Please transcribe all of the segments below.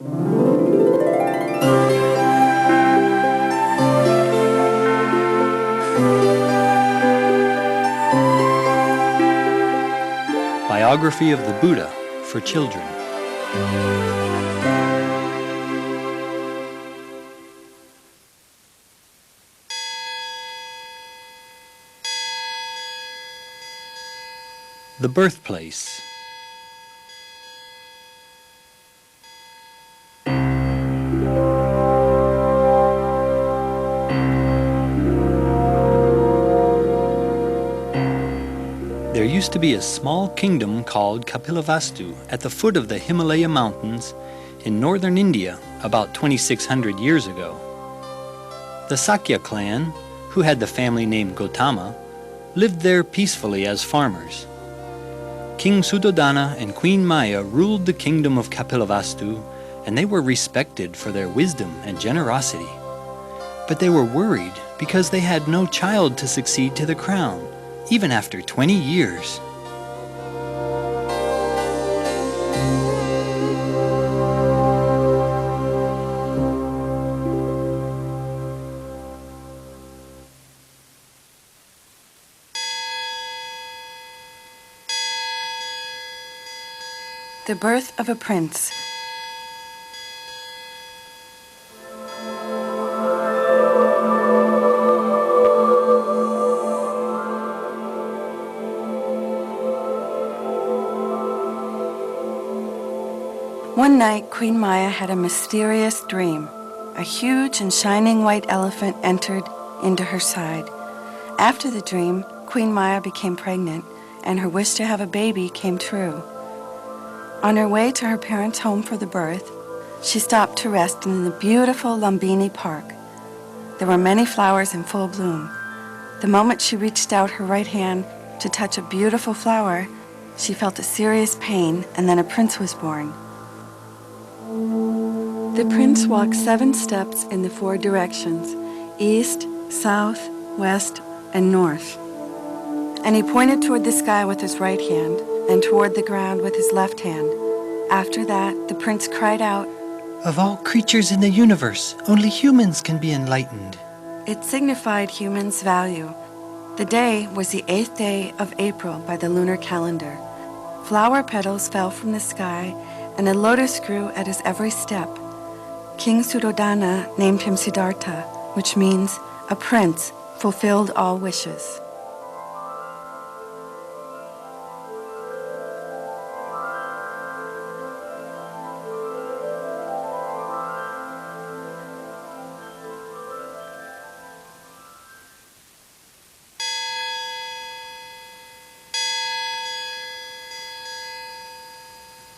Biography of the Buddha for Children. The Birthplace. There used to be a small kingdom called Kapilavastu at the foot of the Himalaya mountains in northern India about 2,600 years ago. The Sakya clan, who had the family name Gotama, lived there peacefully as farmers. King Suddhodana and Queen Maya ruled the kingdom of Kapilavastu, and they were respected for their wisdom and generosity. But they were worried because they had no child to succeed to the crown, even after 20 years. The Birth of a Prince. One night, Queen Maya had a mysterious dream. A huge and shining white elephant entered into her side. After the dream, Queen Maya became pregnant, and her wish to have a baby came true. On her way to her parents' home for the birth, she stopped to rest in the beautiful Lumbini Park. There were many flowers in full bloom. The moment she reached out her right hand to touch a beautiful flower, she felt a serious pain, and then a prince was born. The prince walked 7 steps in the 4 directions, east, south, west, and north. And he pointed toward the sky with his right hand and toward the ground with his left hand. After that, the prince cried out, Of all creatures in the universe, only humans can be enlightened. It signified humans' value. The day was the 8th day of April by the lunar calendar. Flower petals fell from the sky, and a lotus grew at his every step. King Suddhodana named him Siddhartha, which means a prince fulfilled all wishes.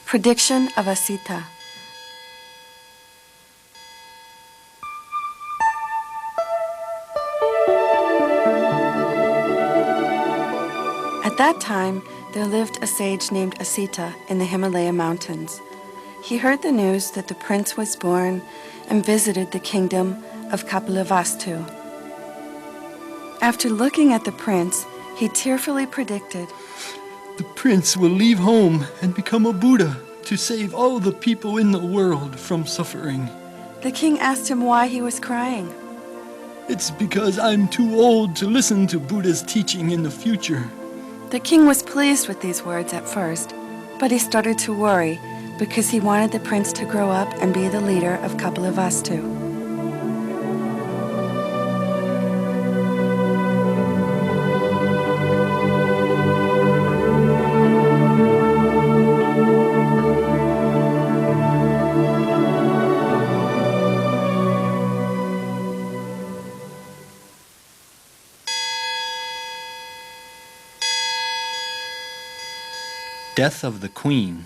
Prediction of Asita. At that time, there lived a sage named Asita in the Himalaya mountains. He heard the news that the prince was born and visited the kingdom of Kapilavastu. After looking at the prince, he tearfully predicted, The prince will leave home and become a Buddha to save all the people in the world from suffering. The king asked him why he was crying. It's because I'm too old to listen to Buddha's teaching in the future. The king was pleased with these words at first, but he started to worry because he wanted the prince to grow up and be the leader of Kapilavastu. Death of the Queen.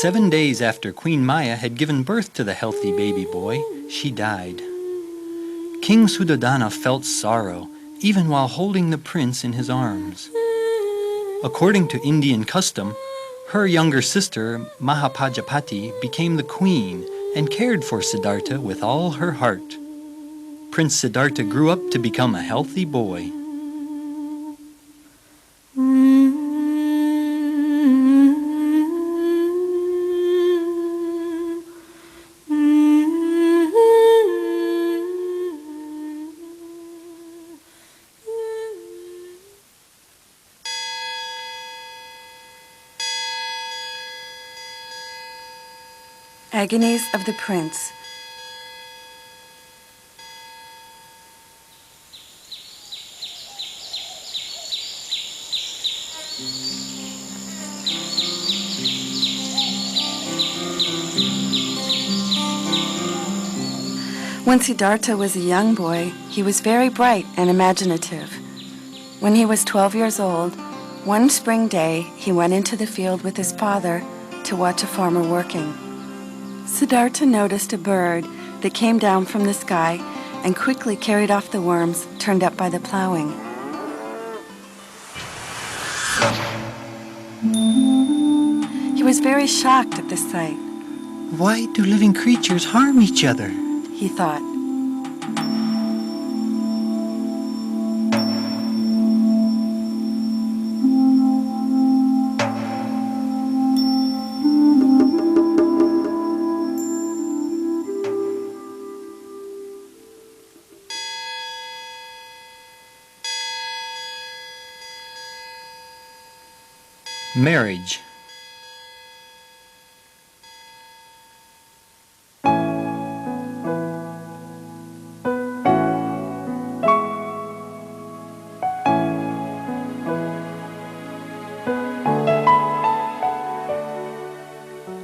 Seven days after Queen Maya had given birth to the healthy baby boy, she died. King Suddhodana felt sorrow even while holding the prince in his arms. According to Indian custom, her younger sister, Mahapajapati, became the queen and cared for Siddhartha with all her heart. Prince Siddhartha grew up to become a healthy boy. Agonies of the Prince. When Siddhartha was a young boy, he was very bright and imaginative. When he was 12 years old, one spring day he went into the field with his father to watch a farmer working. Siddhartha noticed a bird that came down from the sky and quickly carried off the worms turned up by the plowing. He was very shocked at this sight. Why do living creatures harm each other? He thought. Marriage.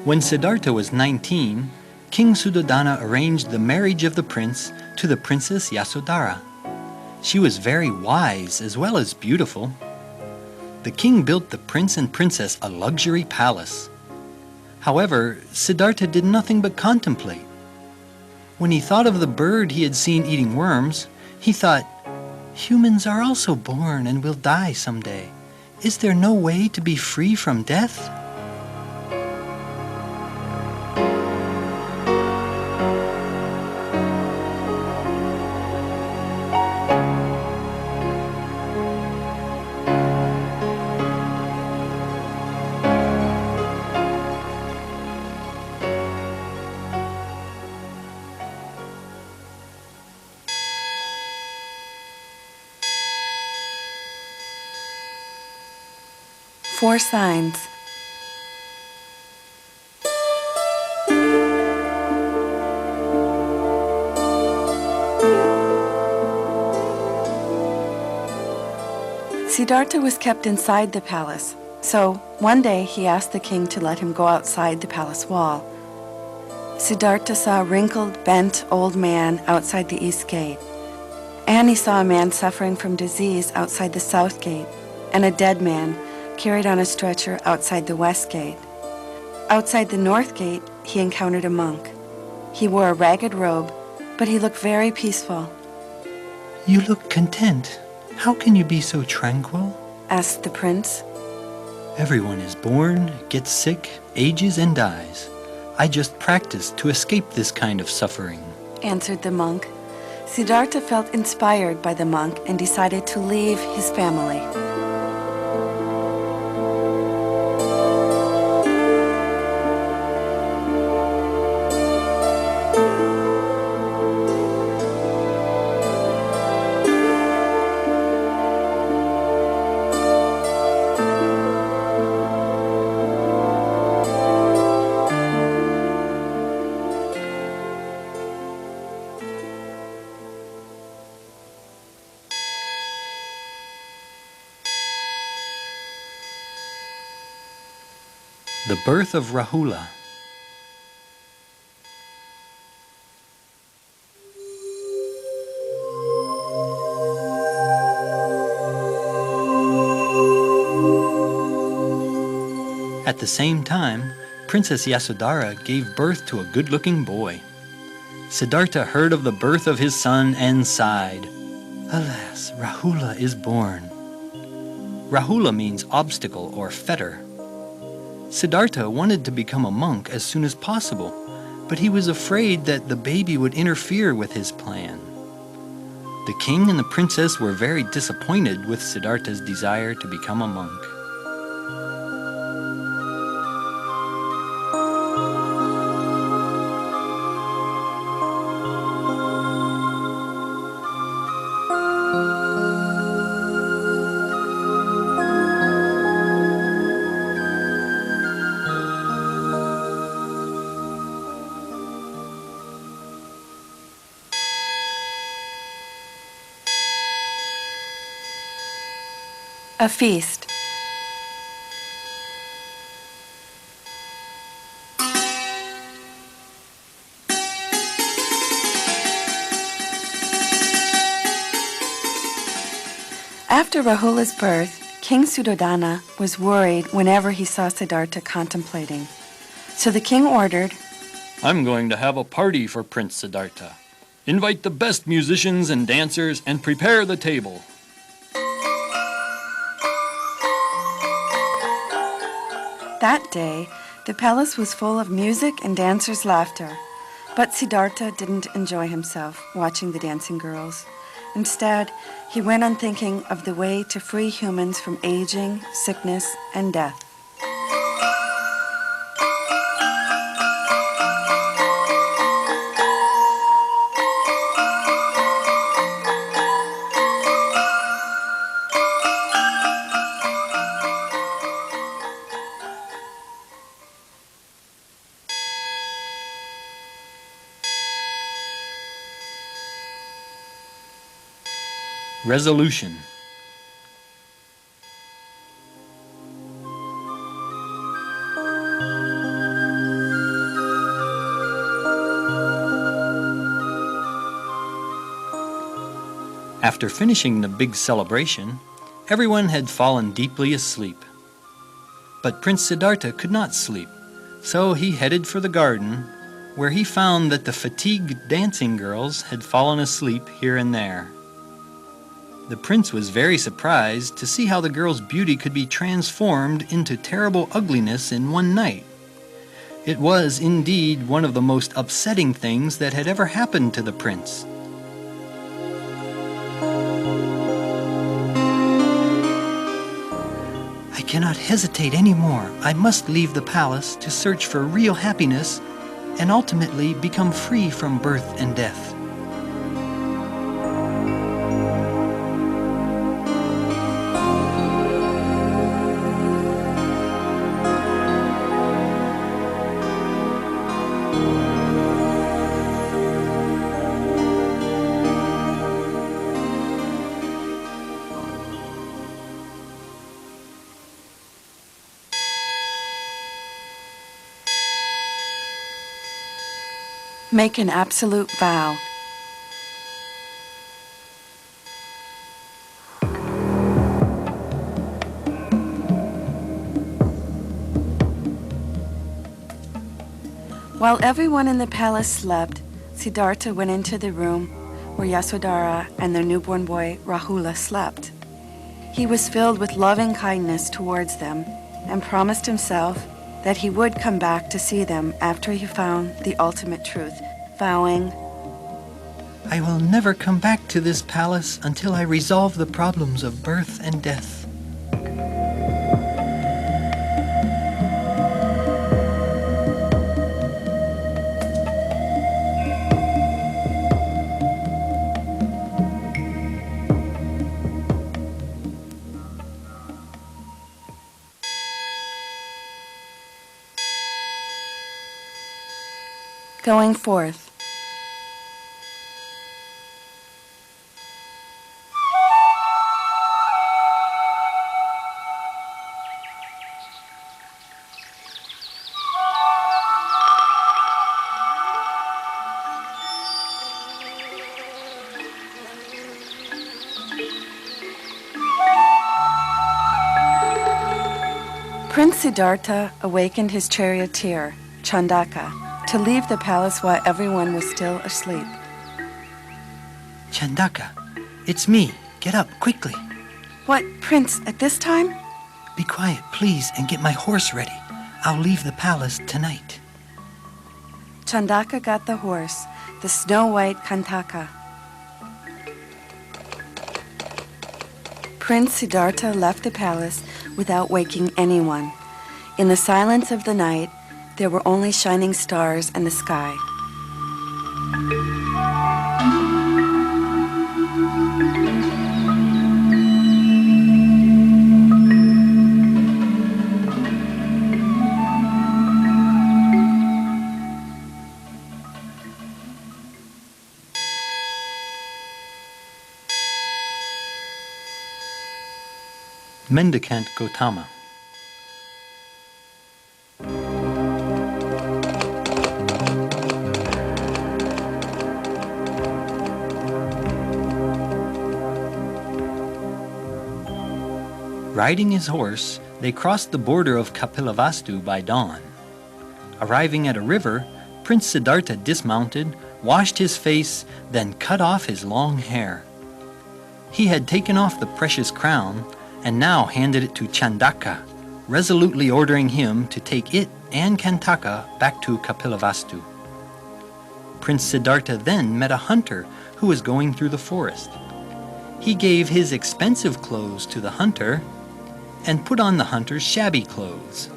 When Siddhartha was 19, King Suddhodana arranged the marriage of the prince to the Princess Yasodhara. She was very wise as well as beautiful. The king built the prince and princess a luxury palace. However, Siddhartha did nothing but contemplate. When he thought of the bird he had seen eating worms, he thought, "Humans are also born and will die someday. Is there no way to be free from death?" Four signs. Siddhartha was kept inside the palace, so one day he asked the king to let him go outside the palace wall. Siddhartha saw a wrinkled, bent old man outside the east gate, and he saw a man suffering from disease outside the south gate, and a dead man carried on a stretcher outside the west gate. Outside the north gate, he encountered a monk. He wore a ragged robe, but he looked very peaceful. "You look content. How can you be so tranquil?" Asked the prince. "Everyone is born, gets sick, ages, and dies. I just practiced to escape this kind of suffering," Answered the monk. Siddhartha felt inspired by the monk and decided to leave his family. The birth of Rahula. At the same time, Princess Yasodhara gave birth to a good-looking boy. Siddhartha heard of the birth of his son and sighed. "Alas, Rahula is born." Rahula means obstacle or fetter. Siddhartha wanted to become a monk as soon as possible, but he was afraid that the baby would interfere with his plan. The king and the princess were very disappointed with Siddhartha's desire to become a monk. A feast. After Rahula's birth, King Suddhodana was worried whenever he saw Siddhartha contemplating. So the king ordered, I'm going to have a party for Prince Siddhartha. Invite the best musicians and dancers and prepare the table. That day, the palace was full of music and dancers' laughter. But Siddhartha didn't enjoy himself watching the dancing girls. Instead, he went on thinking of the way to free humans from aging, sickness, and death. Resolution. After finishing the big celebration, everyone had fallen deeply asleep. But Prince Siddhartha could not sleep, so he headed for the garden, where he found that the fatigued dancing girls had fallen asleep here and there. The prince was very surprised to see how the girl's beauty could be transformed into terrible ugliness in one night. It was indeed one of the most upsetting things that had ever happened to the prince. I cannot hesitate anymore. I must leave the palace to search for real happiness and ultimately become free from birth and death. Make an absolute vow. While everyone in the palace slept, Siddhartha went into the room where Yasodhara and their newborn boy Rahula slept. He was filled with loving kindness towards them and promised himself that he would come back to see them after he found the ultimate truth, vowing, I will never come back to this palace until I resolve the problems of birth and death. going forth. Prince Siddhartha awakened his charioteer, Chandaka, to leave the palace while everyone was still asleep. Chandaka, it's me. Get up, quickly. What, Prince, at this time? Be quiet, please, and get my horse ready. I'll leave the palace tonight. Chandaka got the horse, the snow-white Kantaka. Prince Siddhartha left the palace without waking anyone. In the silence of the night, there were only shining stars and the sky. Mendicant Gautama. Riding his horse, they crossed the border of Kapilavastu by dawn. Arriving at a river, Prince Siddhartha dismounted, washed his face, then cut off his long hair. He had taken off the precious crown and now handed it to Chandaka, resolutely ordering him to take it and Kantaka back to Kapilavastu. Prince Siddhartha then met a hunter who was going through the forest. He gave his expensive clothes to the hunter and put on the hunter's shabby clothes.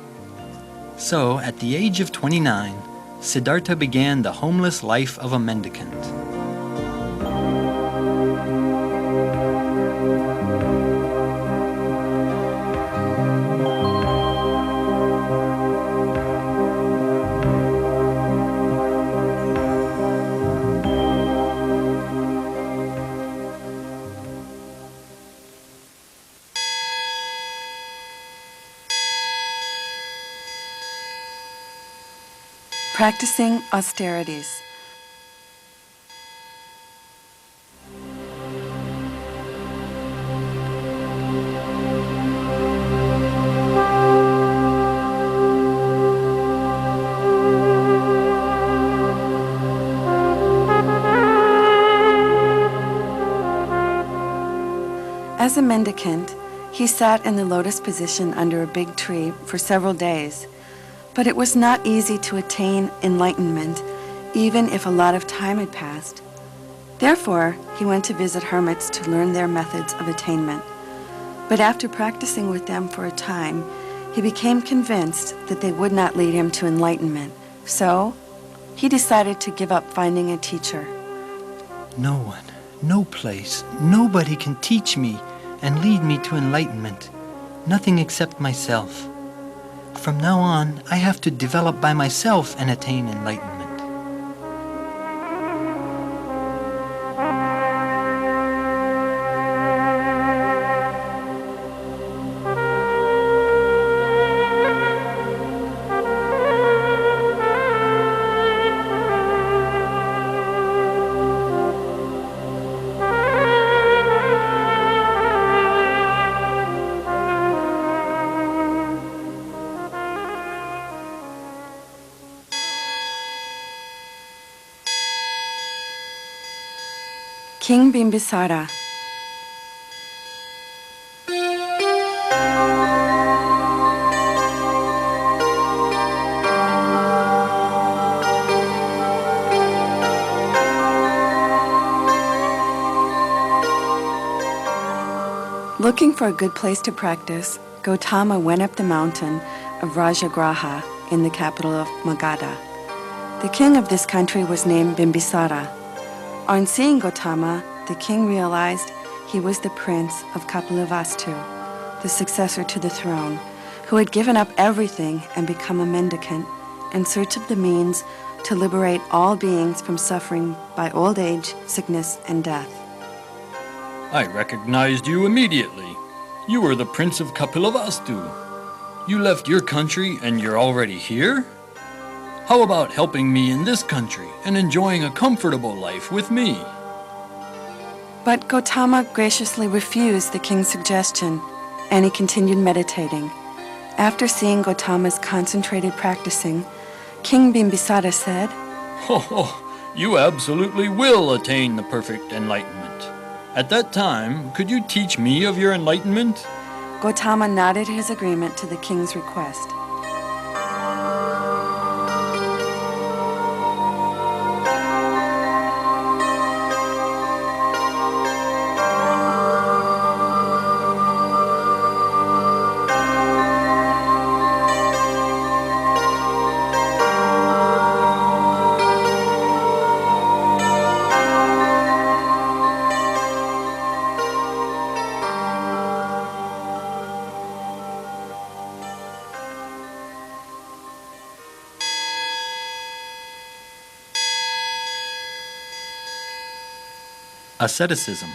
So, at the age of 29, Siddhartha began the homeless life of a mendicant. Practicing austerities. As a mendicant, he sat in the lotus position under a big tree for several days. But it was not easy to attain enlightenment, even if a lot of time had passed. Therefore, he went to visit hermits to learn their methods of attainment. But after practicing with them for a time, he became convinced that they would not lead him to enlightenment. So, he decided to give up finding a teacher. No one, no place, nobody can teach me and lead me to enlightenment. Nothing except myself. From now on, I have to develop by myself and attain enlightenment. King Bimbisara. Looking for a good place to practice, Gautama went up the mountain of Rajagraha in the capital of Magadha. The king of this country was named Bimbisara. On seeing Gautama, the king realized he was the prince of Kapilavastu, the successor to the throne, who had given up everything and become a mendicant in search of the means to liberate all beings from suffering by old age, sickness, and death. I recognized you immediately. You were the Prince of Kapilavastu. You left your country and you're already here? How about helping me in this country and enjoying a comfortable life with me? But Gautama graciously refused the king's suggestion, and he continued meditating. After seeing Gautama's concentrated practicing, King Bimbisara said, Oh, you absolutely will attain the perfect enlightenment. At that time, could you teach me of your enlightenment? Gautama nodded his agreement to the king's request. Asceticism.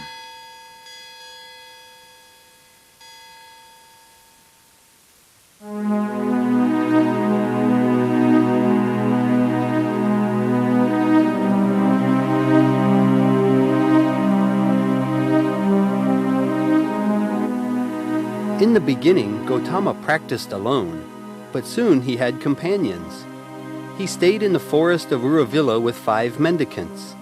In the beginning, Gautama practiced alone, but soon he had companions. He stayed in the forest of Uruvilla with 5 mendicants.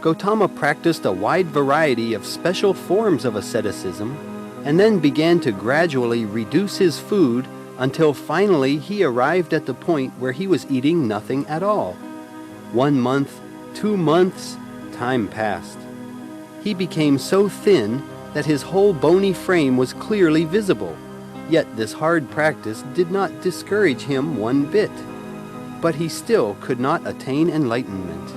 Gautama practiced a wide variety of special forms of asceticism and then began to gradually reduce his food until finally he arrived at the point where he was eating nothing at all. 1 month, 2 months, time passed. He became so thin that his whole bony frame was clearly visible. Yet this hard practice did not discourage him one bit. But he still could not attain enlightenment.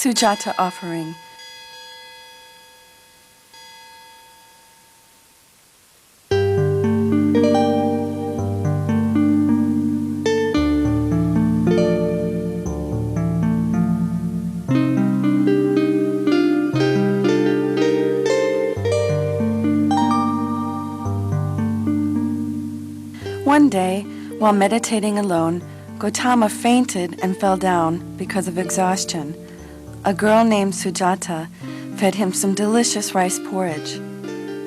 Sujata offering. One day, while meditating alone, Gautama fainted and fell down because of exhaustion. A girl named Sujata fed him some delicious rice porridge.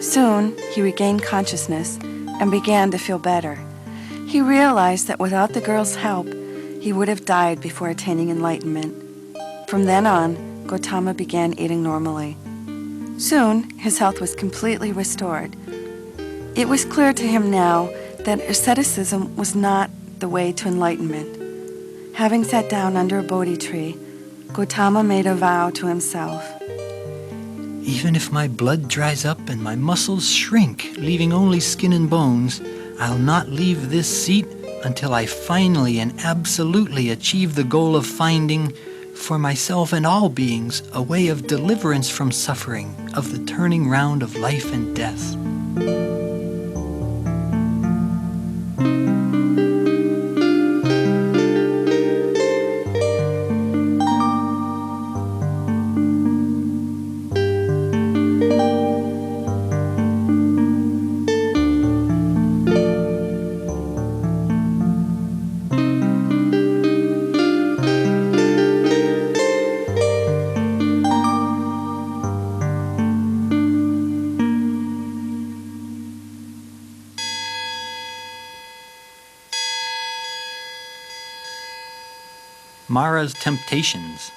Soon, he regained consciousness and began to feel better. He realized that without the girl's help, he would have died before attaining enlightenment. From then on, Gautama began eating normally. Soon, his health was completely restored. It was clear to him now that asceticism was not the way to enlightenment. Having sat down under a Bodhi tree, Gautama made a vow to himself. Even if my blood dries up and my muscles shrink, leaving only skin and bones, I'll not leave this seat until I finally and absolutely achieve the goal of finding, for myself and all beings, a way of deliverance from suffering, of the turning round of life and death. Mara's temptations.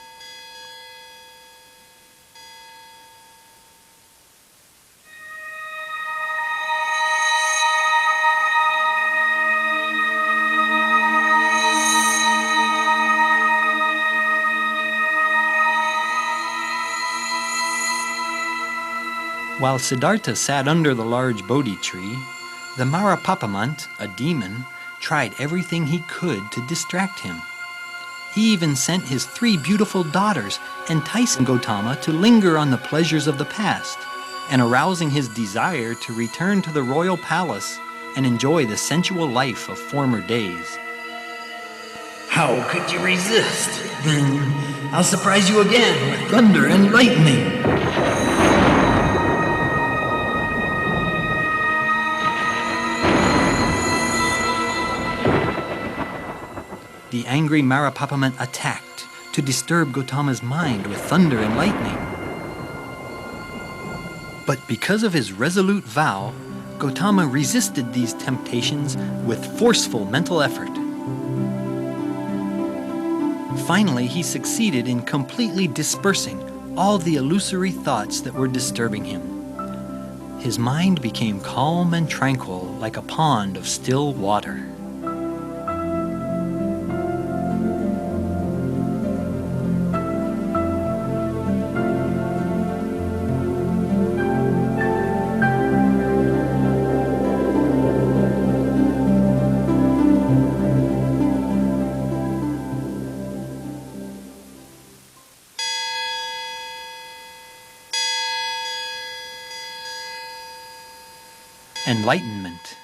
While Siddhartha sat under the large Bodhi tree, the Mara Papamant, a demon, tried everything he could to distract him. He even sent his 3 beautiful daughters, enticing Gautama to linger on the pleasures of the past, and arousing his desire to return to the royal palace and enjoy the sensual life of former days. How could you resist? Then I'll surprise you again with thunder and lightning. The angry Mara Papamant attacked to disturb Gautama's mind with thunder and lightning. But because of his resolute vow, Gautama resisted these temptations with forceful mental effort. Finally, he succeeded in completely dispersing all the illusory thoughts that were disturbing him. His mind became calm and tranquil like a pond of still water. Enlightenment.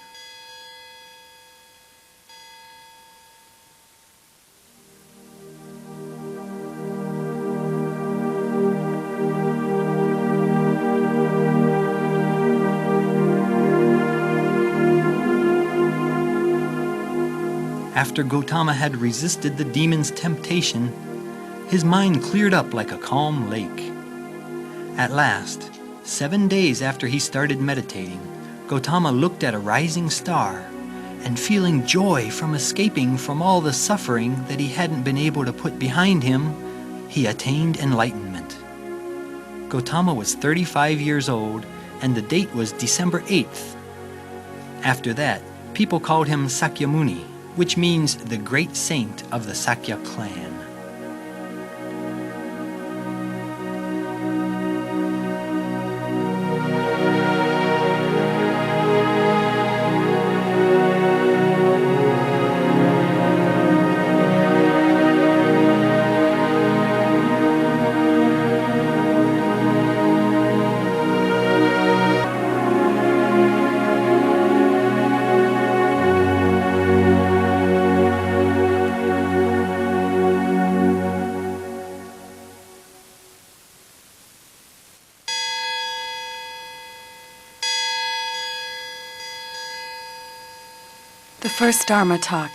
After Gautama had resisted the demon's temptation, his mind cleared up like a calm lake. At last, 7 days after he started meditating, Gautama looked at a rising star, and feeling joy from escaping from all the suffering that he hadn't been able to put behind him, he attained enlightenment. Gautama was 35 years old, and the date was December 8th. After that, people called him Sakyamuni, which means the great saint of the Sakya clan. The first Dharma talk.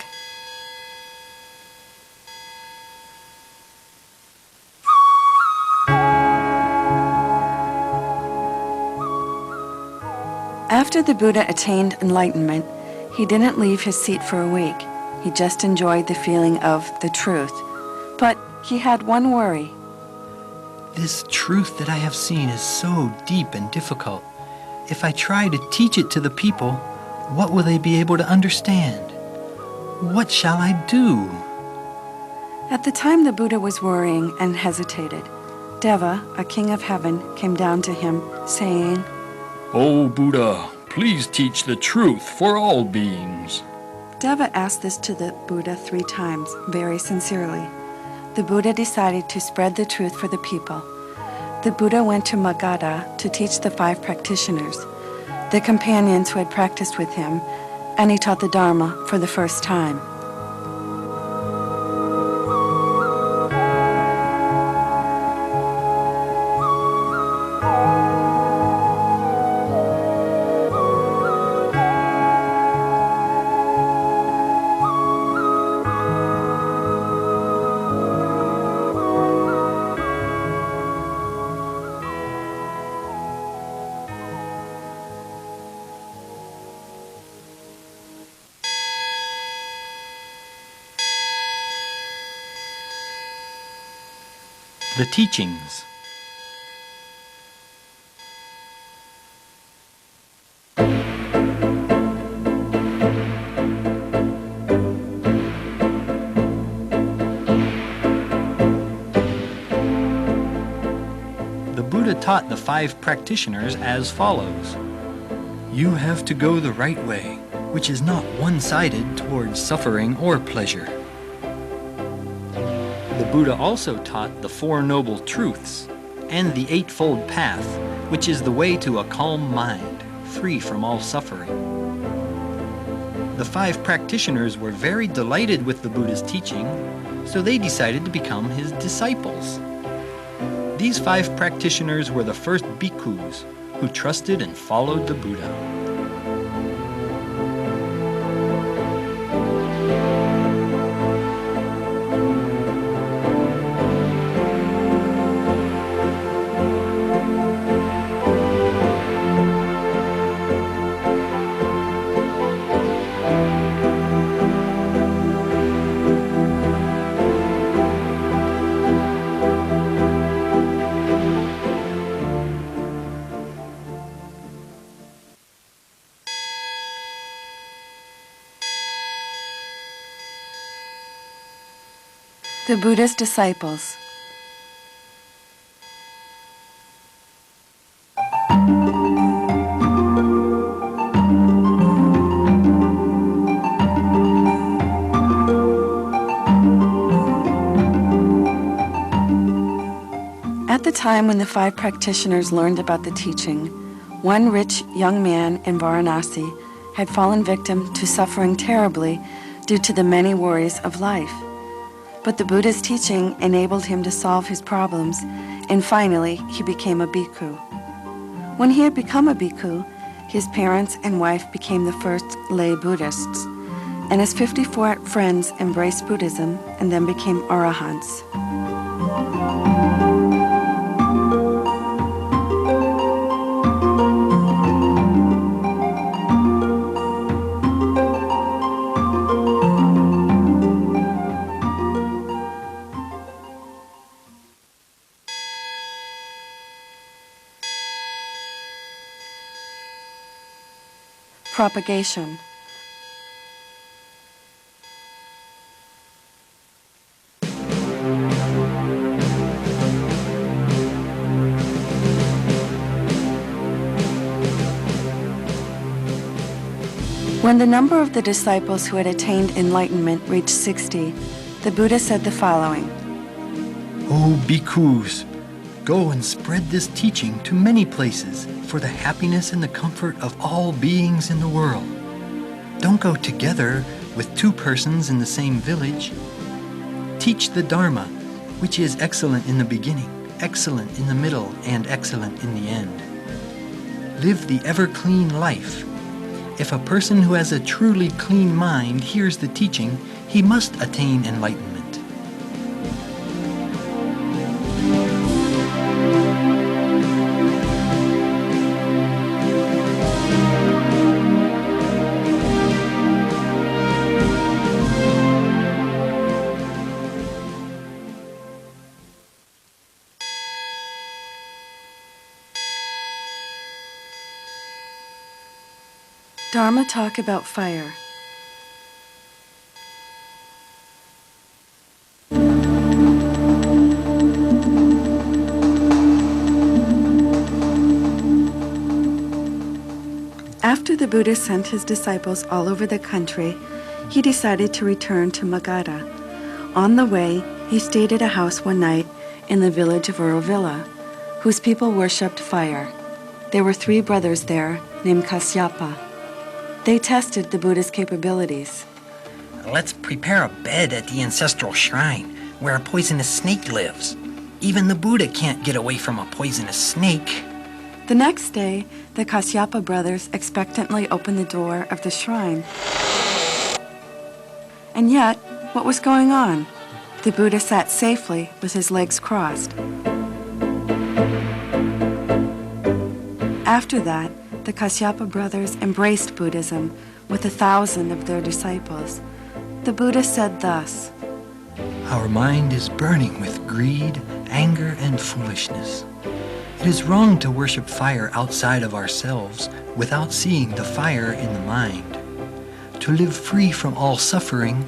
After the Buddha attained enlightenment, he didn't leave his seat for a week. He just enjoyed the feeling of the truth. But he had one worry. This truth that I have seen is so deep and difficult. If I try to teach it to the people, what will they be able to understand? What shall I do? At the time the Buddha was worrying and hesitated, Deva, a king of heaven, came down to him, saying, O Buddha, please teach the truth for all beings. Deva asked this to the Buddha 3 times, very sincerely. The Buddha decided to spread the truth for the people. The Buddha went to Magadha to teach the 5 practitioners, the companions who had practiced with him, and he taught the Dharma for the first time. The teachings. The Buddha taught the 5 practitioners as follows. You have to go the right way, which is not one-sided towards suffering or pleasure. The Buddha also taught the 4 Noble Truths and the Eightfold Path, which is the way to a calm mind, free from all suffering. The 5 practitioners were very delighted with the Buddha's teaching, so they decided to become his disciples. These 5 practitioners were the first bhikkhus who trusted and followed the Buddha. The Buddha's disciples. At the time when the 5 practitioners learned about the teaching, One rich young man in Varanasi had fallen victim to suffering terribly due to the many worries of life. But the Buddha's teaching enabled him to solve his problems, and finally he became a bhikkhu. When he had become a bhikkhu, his parents and wife became the first lay Buddhists, and his 54 friends embraced Buddhism and then became arahants. Propagation. When the number of the disciples who had attained enlightenment reached 60, the Buddha said the following: O bhikkhus, go and spread this teaching to many places for the happiness and the comfort of all beings in the world. Don't go together with two persons in the same village. Teach the Dharma, which is excellent in the beginning, excellent in the middle, and excellent in the end. Live the ever-clean life. If a person who has a truly clean mind hears the teaching, he must attain enlightenment. Dharma talk about fire. After the Buddha sent his disciples all over the country, he decided to return to Magadha. On the way, he stayed at a house one night in the village of Aurovilla, whose people worshipped fire. There were 3 brothers there named Kasyapa. They tested the Buddha's capabilities. Let's prepare a bed at the ancestral shrine where a poisonous snake lives. Even the Buddha can't get away from a poisonous snake. The next day, the Kasyapa brothers expectantly opened the door of the shrine. And yet, what was going on? The Buddha sat safely with his legs crossed. After that, the Kasyapa brothers embraced Buddhism with 1,000 of their disciples. The Buddha said thus: Our mind is burning with greed, anger, and foolishness. It is wrong to worship fire outside of ourselves without seeing the fire in the mind. To live free from all suffering,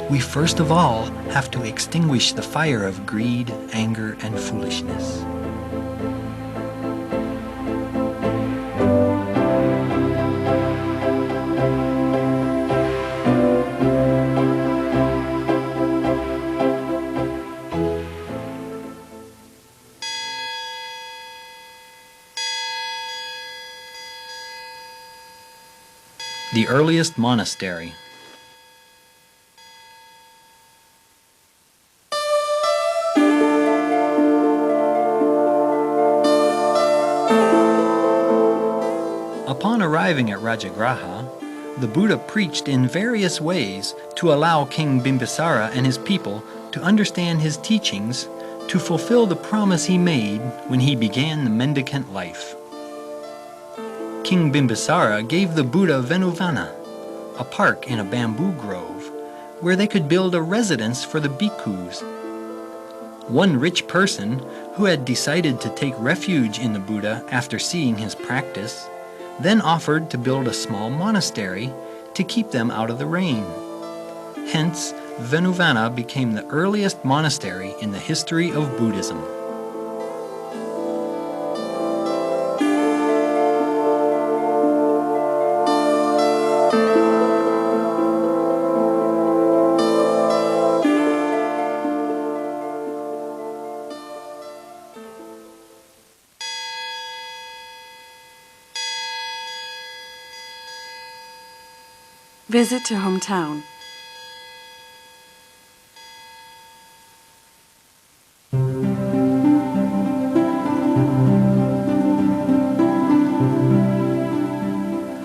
we first of all have to extinguish the fire of greed, anger, and foolishness. The earliest monastery. Upon arriving at Rajagraha, the Buddha preached in various ways to allow King Bimbisara and his people to understand his teachings to fulfill the promise he made when he began the mendicant life. King Bimbisara gave the Buddha Venuvana, a park in a bamboo grove, where they could build a residence for the bhikkhus. One rich person, who had decided to take refuge in the Buddha after seeing his practice, then offered to build a small monastery to keep them out of the rain. Hence, Venuvana became the earliest monastery in the history of Buddhism. Visit to hometown.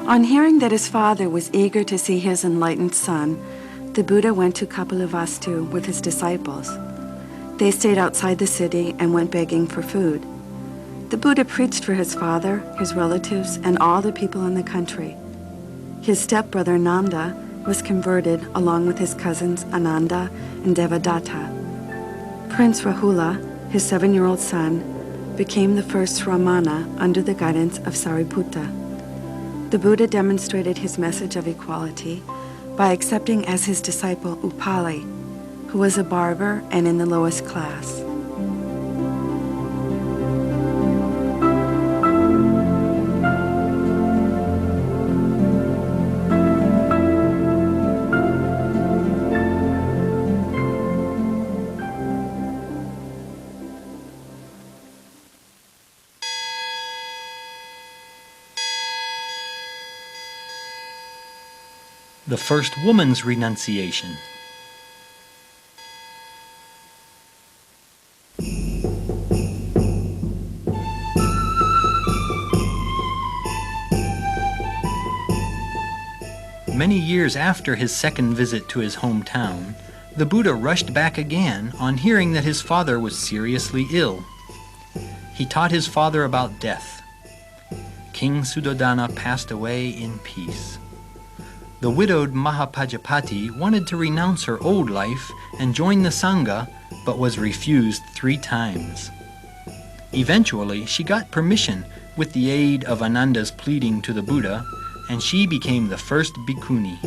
On hearing that his father was eager to see his enlightened son, the Buddha went to Kapilavastu with his disciples. They stayed outside the city and went begging for food. The Buddha preached for his father, his relatives, and all the people in the country. His stepbrother Nanda was converted along with his cousins Ananda and Devadatta. Prince Rahula, his 7-year-old son, became the first Sramana under the guidance of Sariputta. The Buddha demonstrated his message of equality by accepting as his disciple Upali, who was a barber and in the lowest class. The first woman's renunciation. Many years after his second visit to his hometown, the Buddha rushed back again on hearing that his father was seriously ill. He taught his father about death. King Suddhodana passed away in peace. The widowed Mahapajapati wanted to renounce her old life and join the Sangha, but was refused 3 times. Eventually, she got permission with the aid of Ananda's pleading to the Buddha, and she became the first bhikkhuni.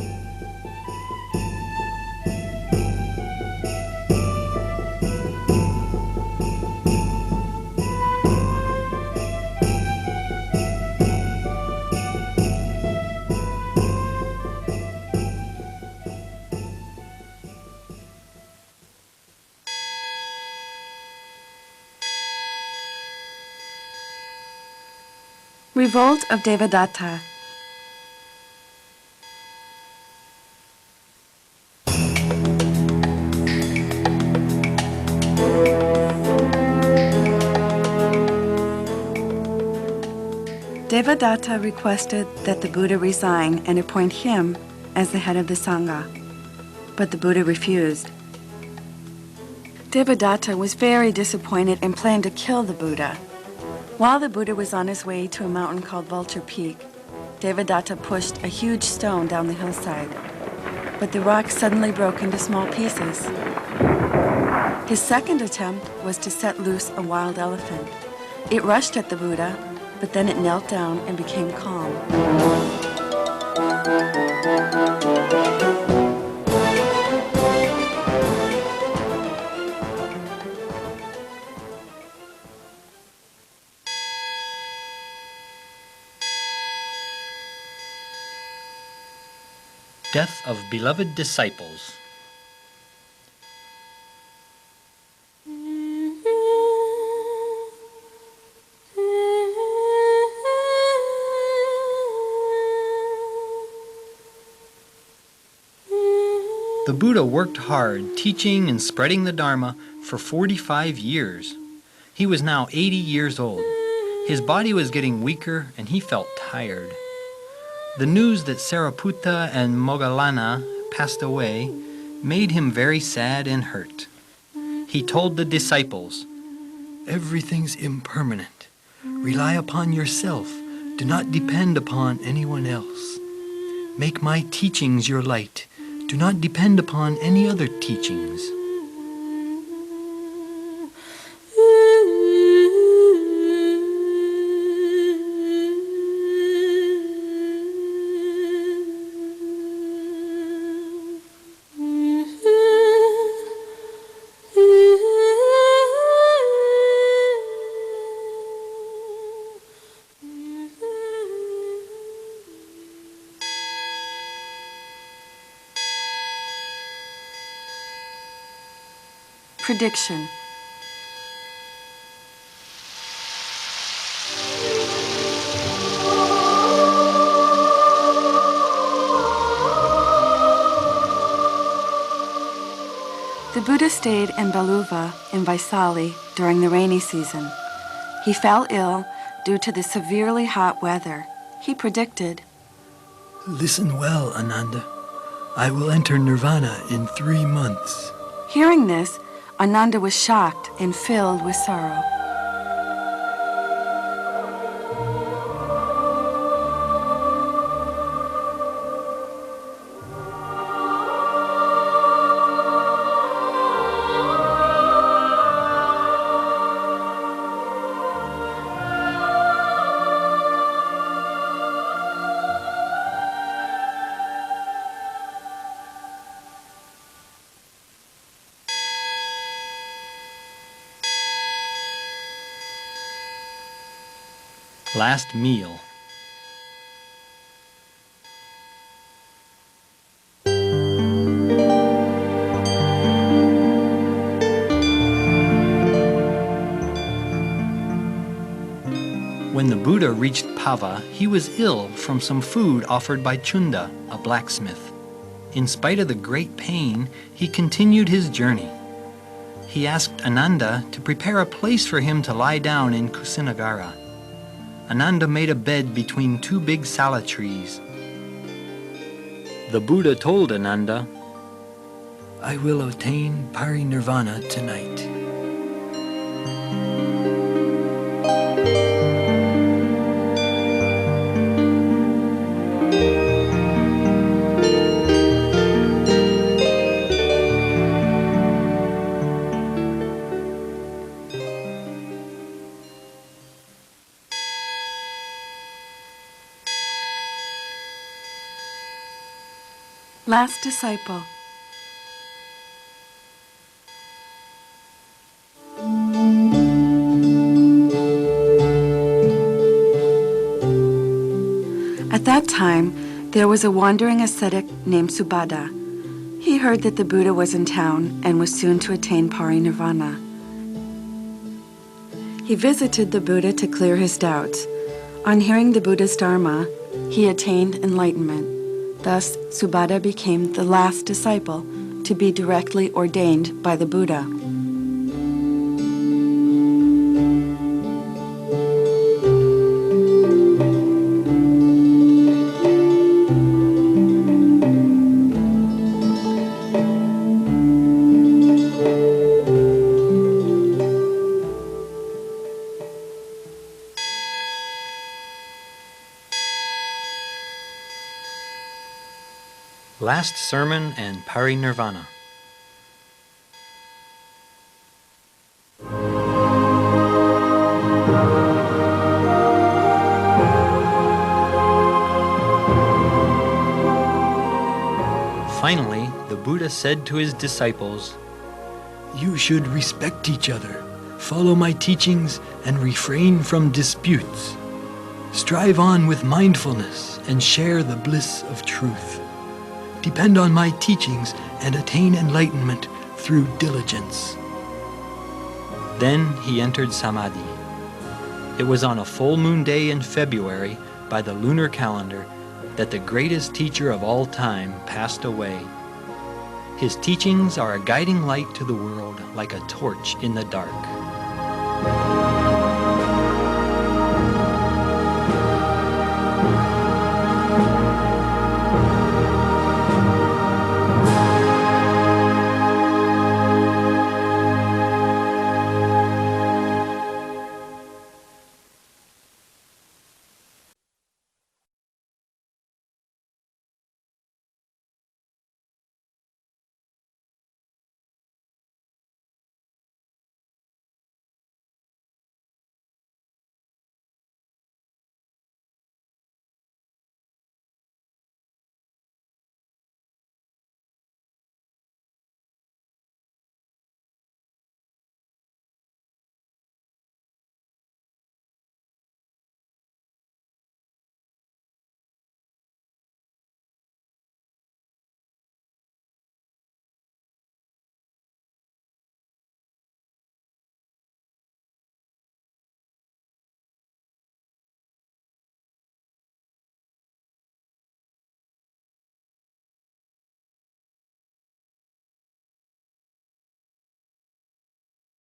Revolt of Devadatta. Devadatta requested that the Buddha resign and appoint him as the head of the Sangha, but the Buddha refused. Devadatta was very disappointed and planned to kill the Buddha. While the Buddha was on his way to a mountain called Vulture Peak, Devadatta pushed a huge stone down the hillside, but the rock suddenly broke into small pieces. His second attempt was to set loose a wild elephant. It rushed at the Buddha, but then it knelt down and became calm. Death of beloved disciples. The Buddha worked hard teaching and spreading the Dharma for 45 years. He was now 80 years old. His body was getting weaker and he felt tired. The news that Sariputta and Moggallana passed away made him very sad and hurt. He told the disciples, "Everything's impermanent. Rely upon yourself. Do not depend upon anyone else. Make my teachings your light. Do not depend upon any other teachings." Prediction. Buddha stayed in Baluva in Vaisali during the rainy season. He fell ill due to the severely hot weather. He predicted, Listen well, Ananda. I will enter nirvana in 3 months. Hearing this, Ananda was shocked and filled with sorrow. Last meal. When the Buddha reached Pava, he was ill from some food offered by Chunda, a blacksmith. In spite of the great pain, he continued his journey. He asked Ananda to prepare a place for him to lie down in Kusinagara. Ananda made a bed between 2 big sala trees. The Buddha told Ananda, I will attain parinirvana tonight. Last disciple. At that time, there was a wandering ascetic named Subhadda. He heard that the Buddha was in town and was soon to attain parinirvana. He visited the Buddha to clear his doubts. On hearing the Buddha's Dharma, he attained enlightenment. Thus, Subhadda became the last disciple to be directly ordained by the Buddha. Last sermon and parinirvana. Finally, the Buddha said to his disciples, You should respect each other, follow my teachings, and refrain from disputes. Strive on with mindfulness and share the bliss of truth. Depend on my teachings and attain enlightenment through diligence. Then he entered Samadhi. It was on a full moon day in February by the lunar calendar that the greatest teacher of all time passed away. His teachings are a guiding light to the world like a torch in the dark.